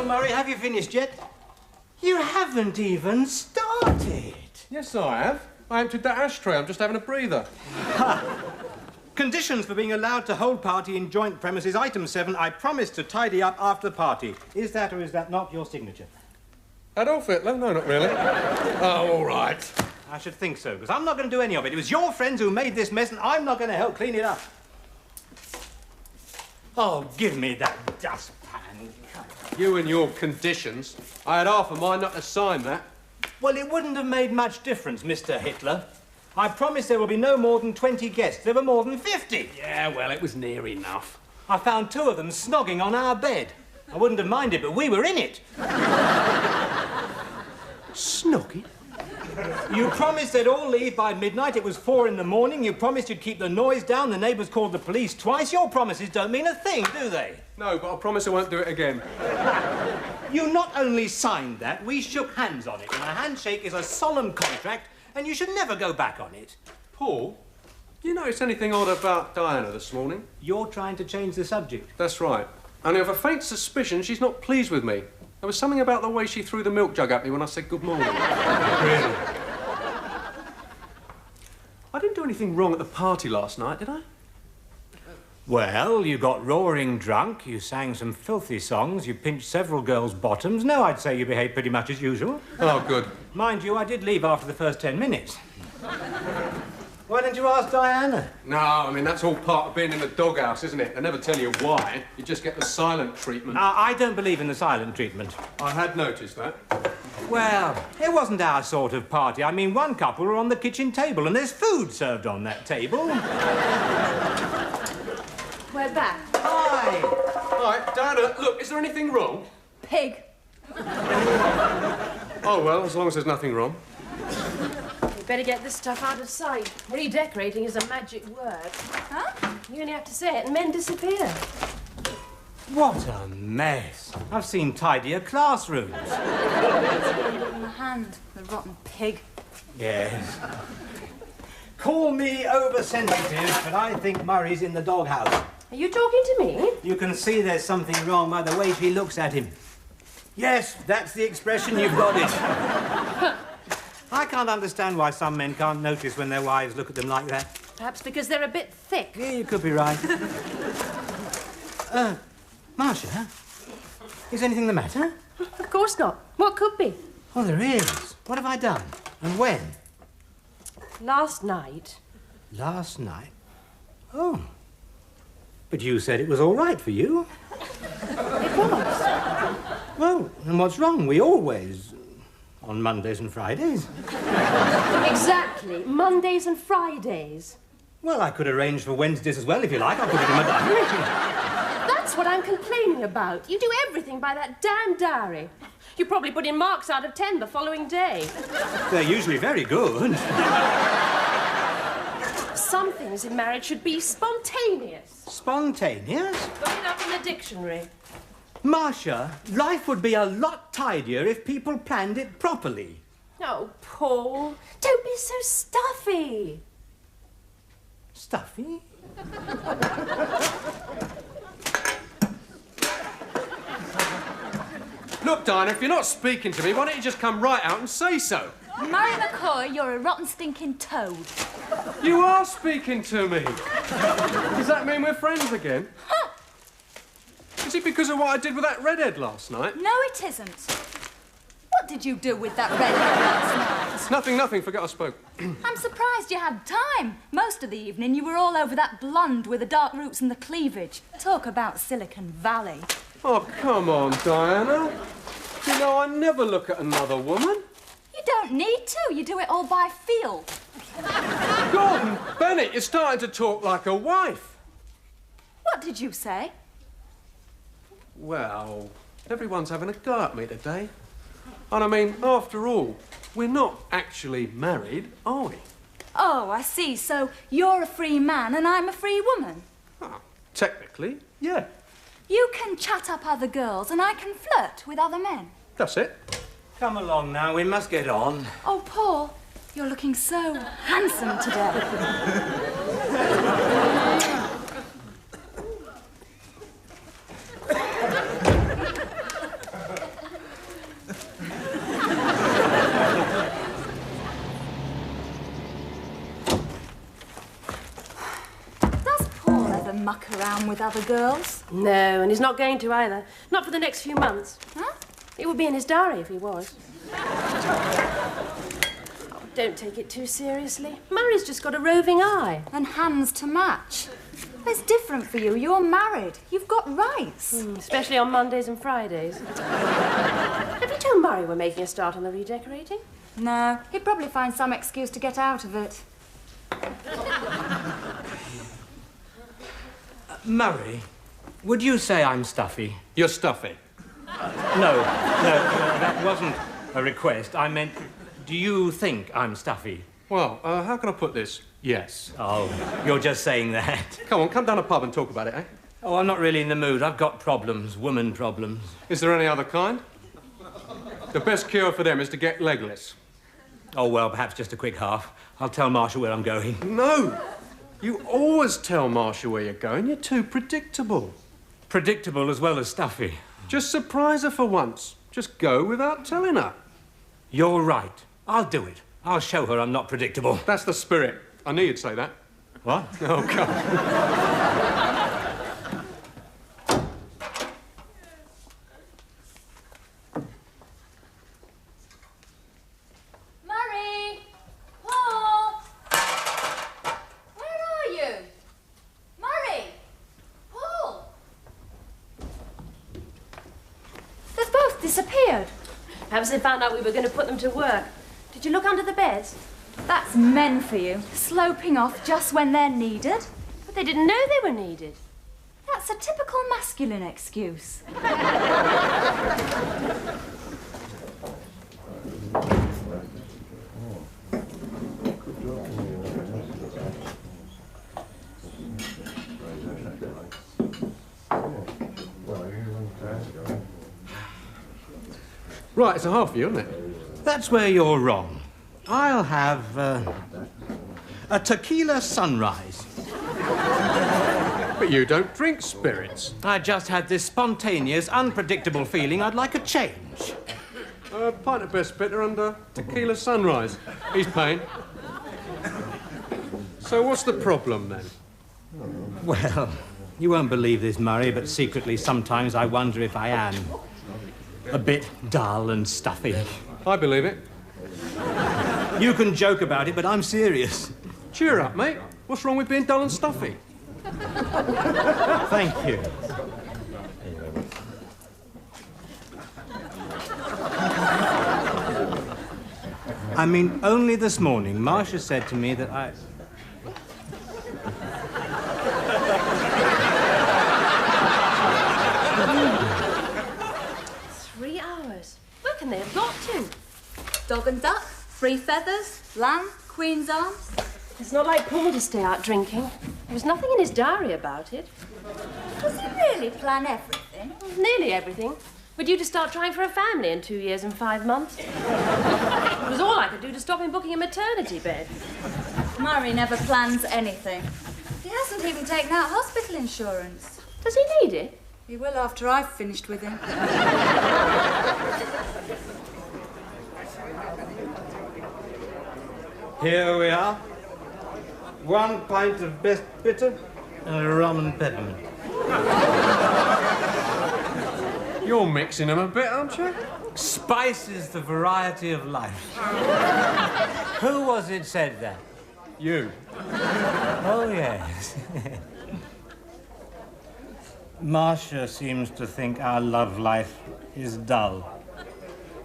Murray, have you finished yet? You haven't even started. Yes, I have. I emptied that ashtray. I'm just having a breather. Conditions for being allowed to hold party in joint premises. Item 7, I promise to tidy up after the party. Is that or is that not your signature? Adolf Hitler? No, not really. Oh, all right. I should think so, because I'm not going to do any of it. It was your friends who made this mess, and I'm not going to help clean it up. Oh, give me that dustpan. You and your conditions. I had half a mind not to sign that. Well, it wouldn't have made much difference, Mr. Hitler. I promise there will be no more than 20 guests. There were more than 50. Yeah, well, it was near enough. I found 2 of them snogging on our bed. I wouldn't have minded, but we were in it. Snogging? You promised they'd all leave by midnight. It was 4 in the morning. You promised you'd keep the noise down. The neighbours called the police twice. Your promises don't mean a thing, do they? No, but I promise I won't do it again. You not only signed that, we shook hands on it. And a handshake is a solemn contract, and you should never go back on it. Paul, do you notice anything odd about Diana this morning? You're trying to change the subject. That's right. And I have a faint suspicion she's not pleased with me. There was something about the way she threw the milk jug at me when I said good morning. Really? I didn't do anything wrong at the party last night, did I? Well, you got roaring drunk, you sang some filthy songs, you pinched several girls' bottoms. No, I'd say you behaved pretty much as usual. Oh, good. Mind you, I did leave after the first 10 minutes. Why didn't you ask Diana? No, I mean, that's all part of being in the doghouse, isn't it? They never tell you why. You just get the silent treatment. I don't believe in the silent treatment. I had noticed that. Well, it wasn't our sort of party. I mean, one couple were on the kitchen table and there's food served on that table. We're back. Hi. Right, Diana, look, is there anything wrong? Pig. Oh, well, as long as there's nothing wrong. You better get this stuff out of sight. Redecorating is a magic word. Huh? You only have to say it and men disappear. What a mess. I've seen tidier classrooms. In the hand, the rotten pig. Yes. Call me oversensitive, but I think Murray's in the doghouse. Are you talking to me? You can see there's something wrong by the way she looks at him. Yes, that's the expression, you've got it. I can't understand why some men can't notice when their wives look at them like that. Perhaps because they're a bit thick. Yeah, you could be right. Marcia, is anything the matter? Of course not. What could be? Oh, there is. What have I done? And when? Last night. Last night? Oh. But you said it was all right for you. It was. Well, and what's wrong? We always... on Mondays and Fridays. Exactly. Mondays and Fridays. Well, I could arrange for Wednesdays as well, if you like. I'll put it in my diary. That's what I'm complaining about. You do everything by that damn diary. You probably put in marks out of 10 the following day. They're usually very good. Some things in marriage should be spontaneous. Spontaneous? Look it up in the dictionary. Marcia, life would be a lot tidier if people planned it properly. Oh, Paul, don't be so stuffy. Stuffy? Look, Diana, if you're not speaking to me, why don't you just come right out and say so? Murray McCoy, you're a rotten stinking toad. You are speaking to me. Does that mean we're friends again? Huh. Is it because of what I did with that redhead last night? No, it isn't. What did you do with that redhead last Nothing. Forget I spoke. I'm surprised you had time. Most of the evening you were all over that blonde with the dark roots and the cleavage. Talk about Silicon Valley. Oh, come on, Diana. You know I never look at another woman. You don't need to. You do it all by feel. Gordon Bennett, you're starting to talk like a wife. What did you say? Well, everyone's having a go at me today. And I mean, after all, we're not actually married, are we? Oh, I see. So you're a free man and I'm a free woman. Well, technically, yeah. You can chat up other girls and I can flirt with other men. That's it. Come along now, we must get on. Oh, Paul, you're looking so handsome today. Does Paul ever muck around with other girls? No, and he's not going to either. Not for the next few months. Huh? It would be in his diary if he was. Oh, don't take it too seriously. Murray's just got a roving eye. And hands to match. It's different for you. You're married. You've got rights. Especially on Mondays and Fridays. Have you told Murray we're making a start on the redecorating? No, he'd probably find some excuse to get out of it. Murray, would you say I'm stuffy? You're stuffy. No, that wasn't a request. I meant, do you think I'm stuffy? Well, how can I put this? Yes. Oh, you're just saying that. Come on, come down a pub and talk about it, eh? Oh, I'm not really in the mood. I've got problems, woman problems. Is there any other kind? The best cure for them is to get legless. Oh, well, perhaps just a quick half. I'll tell Marsha where I'm going. No! You always tell Marsha where you're going. You're too predictable. Predictable as well as stuffy. Just surprise her for once. Just go without telling her. You're right. I'll do it. I'll show her I'm not predictable. That's the spirit. I knew you'd say that. What? Oh, come on. Murray! Paul! Where are you? Murray! Paul! They've both disappeared. Perhaps they found out we were going to put them to work. Did you look under the beds? That's men for you, sloping off just when they're needed. But they didn't know they were needed. That's a typical masculine excuse. Right, it's a half for you, isn't it? That's where you're wrong. I'll have a tequila sunrise. But you don't drink spirits. I just had this spontaneous, unpredictable feeling I'd like a change. A pint of best bitter and a tequila sunrise. He's paying. So what's the problem, then? Well, you won't believe this, Murray, but secretly sometimes I wonder if I am a bit dull and stuffy. I believe it. You can joke about it, but I'm serious. Cheer up, mate. What's wrong with being dull and stuffy? Thank you. I mean, only this morning, Marsha said to me that I... 3 hours. Where can they have got to? Dog and duck, 3 feathers, lamb, queen's arms. It's not like Paul to stay out drinking. There was nothing in his diary about it. Does he really plan everything? Nearly everything. We're due to start trying for a family in 2 years and 5 months. It was all I could do to stop him booking a maternity bed. Murray never plans anything. He hasn't even taken out hospital insurance. Does he need it? He will after I've finished with him. Here we are. 1 pint of best bitter and a rum and peppermint. You're mixing them a bit, aren't you? Spice is the variety of life. Who was it said that? You. Oh, yes. Marcia seems to think our love life is dull.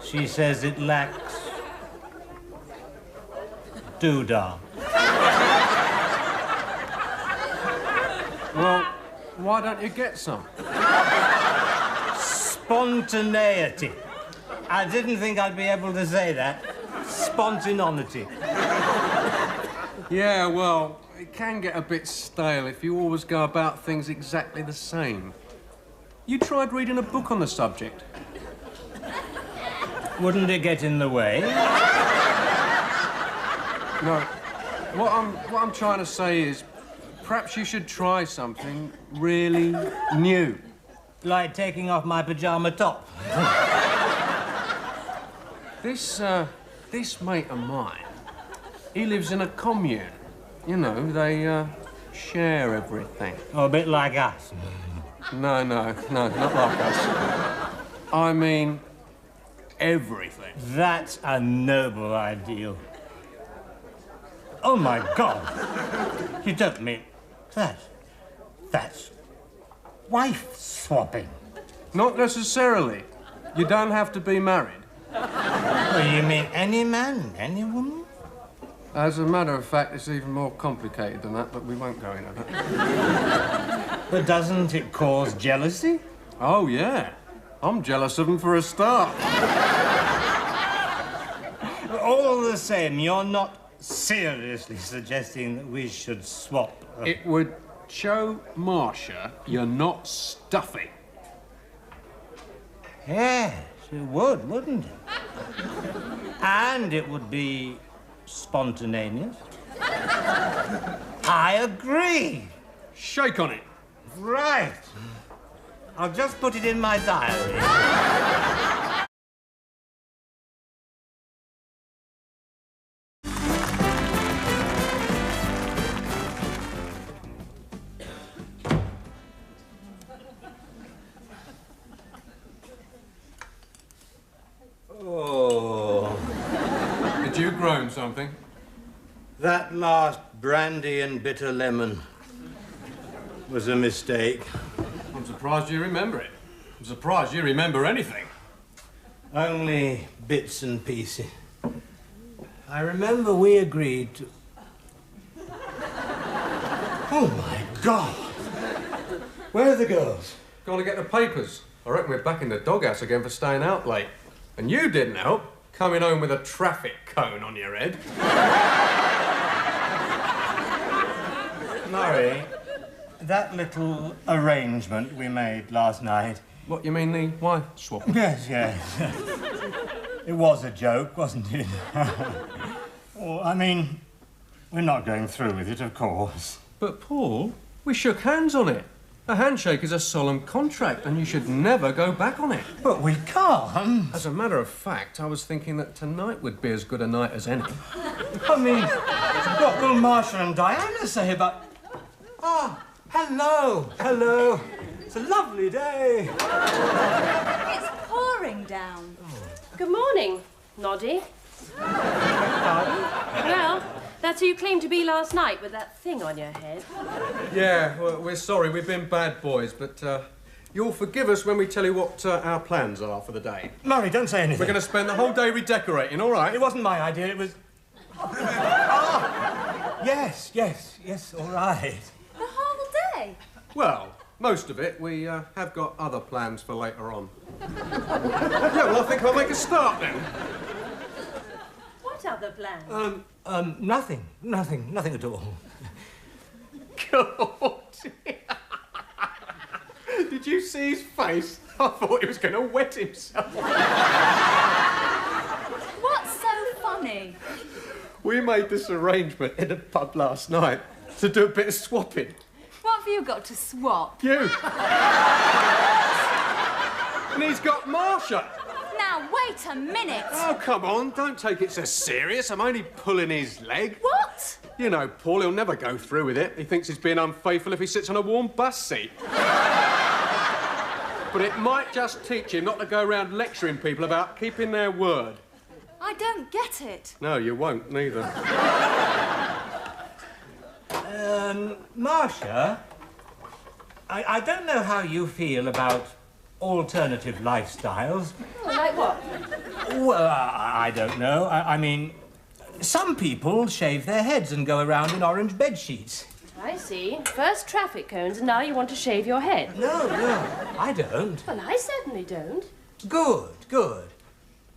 She says it lacks doodah. Well, why don't you get some? Spontaneity. I didn't think I'd be able to say that. Spontaneity. Yeah, well, it can get a bit stale if you always go about things exactly the same. You tried reading a book on the subject. Wouldn't it get in the way? No, what I'm trying to say is, perhaps you should try something really new. Like taking off my pyjama top. This mate of mine, he lives in a commune. You know, they share everything. Oh, a bit like us. No, not like us. I mean, everything. That's a noble ideal. Oh, my God. You don't mean that. That's wife swapping. Not necessarily. You don't have to be married. Well, you mean any man, any woman? As a matter of fact, it's even more complicated than that, but we won't go into that. But doesn't it cause jealousy? Oh, yeah. I'm jealous of them for a start. All the same, you're not seriously suggesting that we should swap. It would show Marcia you're not stuffy. Yes, it would, wouldn't it? And it would be spontaneous. I agree. Shake on it. Right. I'll just put it in my diary. Oh. Did you groan something? That last brandy and bitter lemon was a mistake. I'm surprised you remember it. I'm surprised you remember anything. Only bits and pieces. I remember we agreed to... Oh, my God! Where are the girls? Gone to get the papers. I reckon we're back in the doghouse again for staying out late. And you didn't help, coming home with a traffic cone on your head. Murray, that little arrangement we made last night... What, you mean the wife swap? Yes. It was a joke, wasn't it? Well, I mean, we're not going through with it, of course. But, Paul, we shook hands on it. A handshake is a solemn contract, and you should never go back on it. But we can't. As a matter of fact, I was thinking that tonight would be as good a night as any. I mean, what will Marcia and Diana say about... Ah, hello. It's a lovely day. It's pouring down. Good morning, Noddy. Well, that's who you claimed to be last night with that thing on your head. Yeah, well, we're sorry, we've been bad boys, but you'll forgive us when we tell you what our plans are for the day. Murray, don't say anything. We're going to spend the whole day redecorating, all right? It wasn't my idea, it was... Yes, all right. The whole day? Well, most of it. We have got other plans for later on. Yeah, well, I think I'll make a start then. What other plans? Nothing at all. God. Did you see his face? I thought he was going to wet himself. What's so funny? We made this arrangement in a pub last night to do a bit of swapping. What have you got to swap? You. And he's got Marcia. Now, wait a minute. Oh, come on, don't take it so serious. I'm only pulling his leg. What? You know, Paul, he'll never go through with it. He thinks he's being unfaithful if he sits on a warm bus seat. But it might just teach him not to go around lecturing people about keeping their word. I don't get it. No, you won't, neither. Marcia, I don't know how you feel about alternative lifestyles. Well, like what? Well, I don't know. I mean, some people shave their heads and go around in orange bed sheets. I see. First traffic cones, and now you want to shave your head. No, I don't. Well, I certainly don't. Good.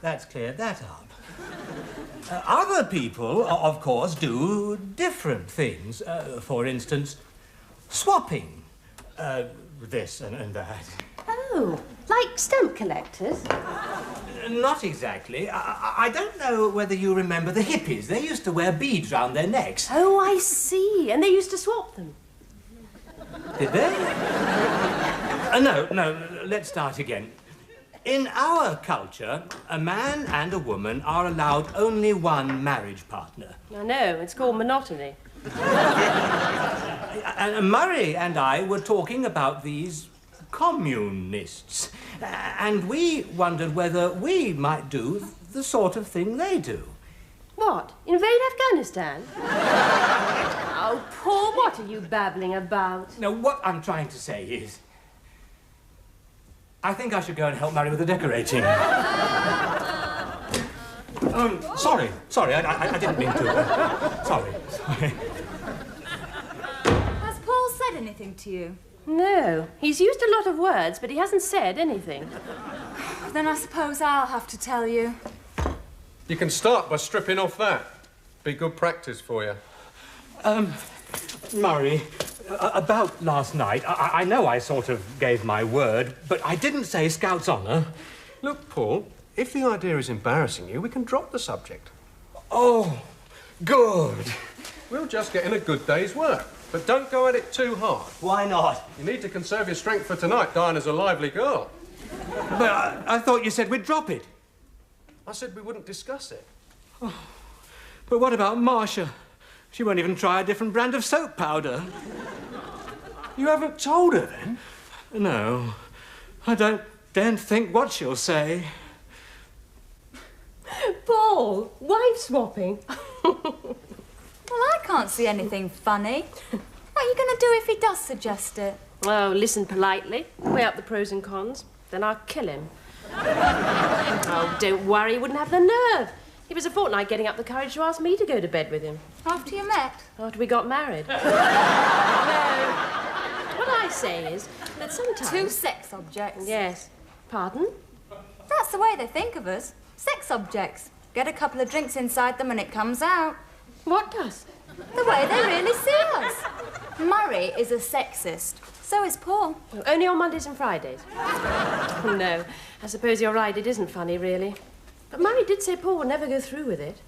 That's cleared that up. Other people, of course, do different things. For instance, swapping. This and that. Oh, like stamp collectors? Not exactly. I don't know whether you remember the hippies. They used to wear beads round their necks. Oh, I see. And they used to swap them. Did they? No, let's start again. In our culture, a man and a woman are allowed only one marriage partner. I know, it's called monotony. And Murray and I were talking about these communists, and we wondered whether we might do the sort of thing they do. What? Invade Afghanistan? Oh, Paul, what are you babbling about? Now, what I'm trying to say is, I think I should go and help Murray with the decorating. Sorry, I didn't mean to. Sorry. Has Paul said anything to you? No, he's used a lot of words, but he hasn't said anything. Then I suppose I'll have to tell you. You can start by stripping off that. Be good practice for you. Murray, about last night, I know I sort of gave my word, but I didn't say Scout's honour. Look, Paul, if the idea is embarrassing you, we can drop the subject. Oh, good. We'll just get in a good day's work. But don't go at it too hard. Why not? You need to conserve your strength for tonight. Diana's a lively girl. But I thought you said we'd drop it. I said we wouldn't discuss it. Oh, but what about Marcia? She won't even try a different brand of soap powder. You haven't told her, then? No. I daren't think what she'll say. Paul, wife swapping. Well, I can't see anything funny. What are you going to do if he does suggest it? Oh, listen politely, weigh up the pros and cons, then I'll kill him. Oh, don't worry, he wouldn't have the nerve. He was a fortnight getting up the courage to ask me to go to bed with him. After you met? After we got married. No. What I say is that sometimes... Two sex objects. Yes. Pardon? That's the way they think of us. Sex objects. Get a couple of drinks inside them and it comes out. What does? The way they really see us. Murray is a sexist. So is Paul. Oh, only on Mondays and Fridays. Oh, no. I suppose you're right, it isn't funny, really. But Murray did say Paul would never go through with it.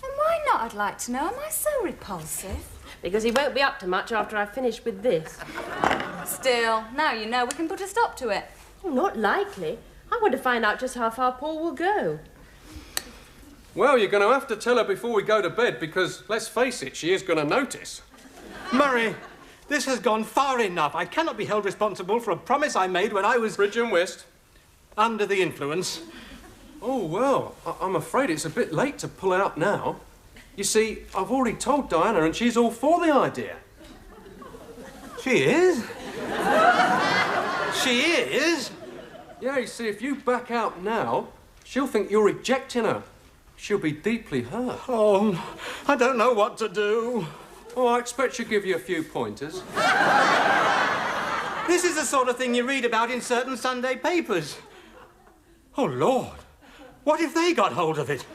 And why not, I'd like to know? Am I so repulsive? Because he won't be up to much after I've finished with this. Still, now you know we can put a stop to it. Oh, not likely. I want to find out just how far Paul will go. Well, you're going to have to tell her before we go to bed because, let's face it, she is going to notice. Murray, this has gone far enough. I cannot be held responsible for a promise I made when I was... Bridge and whist. Under the influence. Oh, well, I'm afraid it's a bit late to pull out now. You see, I've already told Diana and she's all for the idea. She is? She is? Yeah, you see, if you back out now, she'll think you're rejecting her. She'll be deeply hurt. Oh, I don't know what to do. Oh, I expect she'll give you a few pointers. This is the sort of thing you read about in certain Sunday papers. Oh, Lord. What if they got hold of it?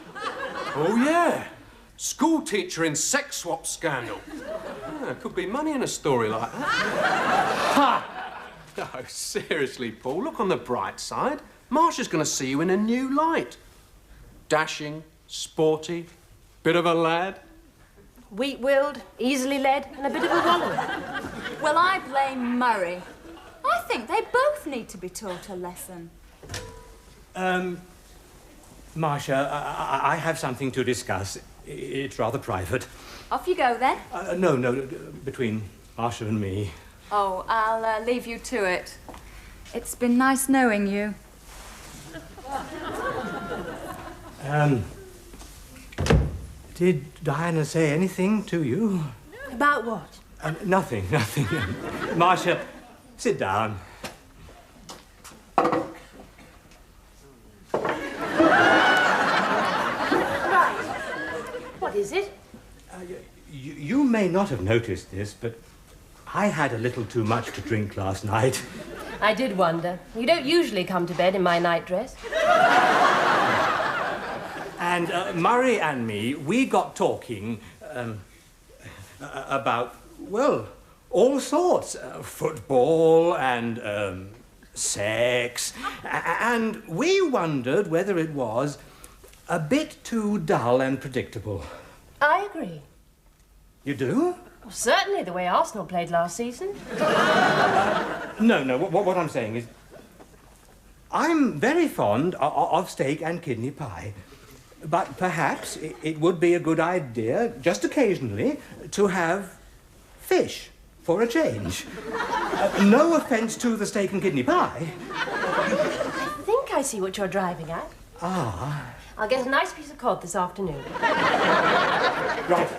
Oh, yeah. School teacher in sex swap scandal. Yeah, could be money in a story like that. Ha! No, seriously, Paul, look on the bright side. Marcia's going to see you in a new light. Dashing, sporty, bit of a lad. Weak-willed, easily led, and a bit of a wallower. Well, I blame Murray. I think they both need to be taught a lesson. Marcia, I have something to discuss. It's rather private. Off you go, then. No, between Marcia and me. Oh, I'll leave you to it. It's been nice knowing you. Did Diana say anything to you? About what? Nothing. Marcia, sit down. Right. What is it? You may not have noticed this, but I had a little too much to drink last night. I did wonder. You don't usually come to bed in my nightdress. And Murray and me, we got talking about, well, all sorts. Football and sex. And we wondered whether it was a bit too dull and predictable. I agree. You do? Well, certainly the way Arsenal played last season. No, what I'm saying is, I'm very fond of steak and kidney pie. But perhaps it would be a good idea, just occasionally, to have fish for a change. No offence to the steak and kidney pie. I think I see what you're driving at. Ah. I'll get a nice piece of cod this afternoon. Right.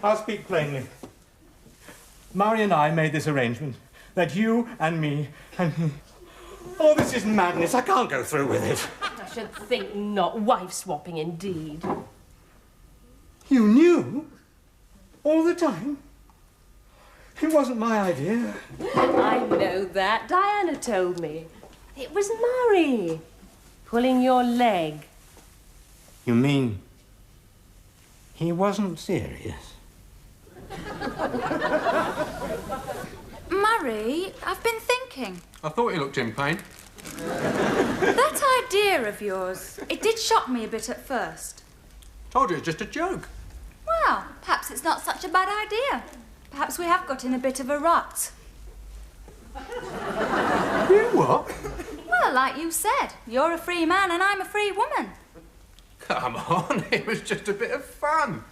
I'll speak plainly. Murray and I made this arrangement that you and me and he... Oh, this is madness. I can't go through with it. I should think not. Wife swapping indeed. You knew? All the time? It wasn't my idea. I know that. Diana told me. It was Murray. Pulling your leg. You mean he wasn't serious? Murray, I've been thinking. I thought you looked in pain. That idea of yours, it did shock me a bit at first. Told you it's just a joke. Well, perhaps it's not such a bad idea. Perhaps we have got in a bit of a rut. You what? Well, like you said, you're a free man and I'm a free woman. Come on, it was just a bit of fun.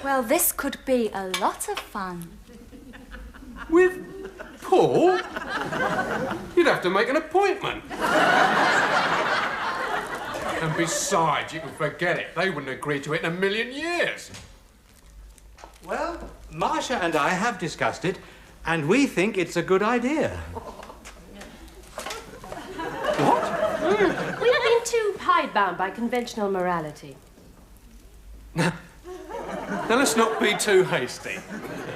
Well, this could be a lot of fun. With Paul? You'd have to make an appointment. And besides, you can forget it. They wouldn't agree to it in a million years. Well, Marcia and I have discussed it, and we think it's a good idea. What? We've been too hidebound by conventional morality. Now, let's not be too hasty.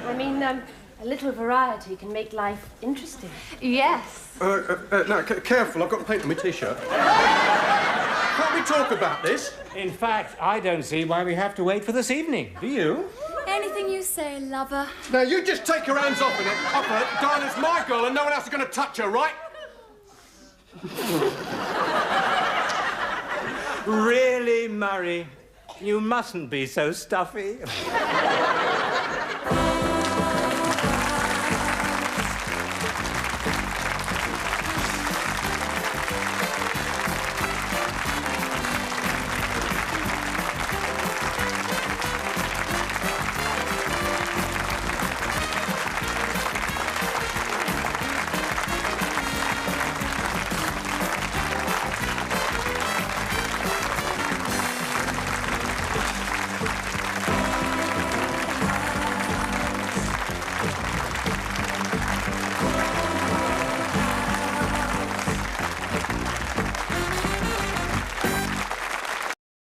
I mean, a little variety can make life interesting. Yes. No, careful, I've got paint on my T-shirt. Can't we talk about this? In fact, I don't see why we have to wait for this evening. Do you? Anything you say, lover. Now, you just take your hands off it. Diana's my girl and no one else is going to touch her, right? Really, Murray? You mustn't be so stuffy.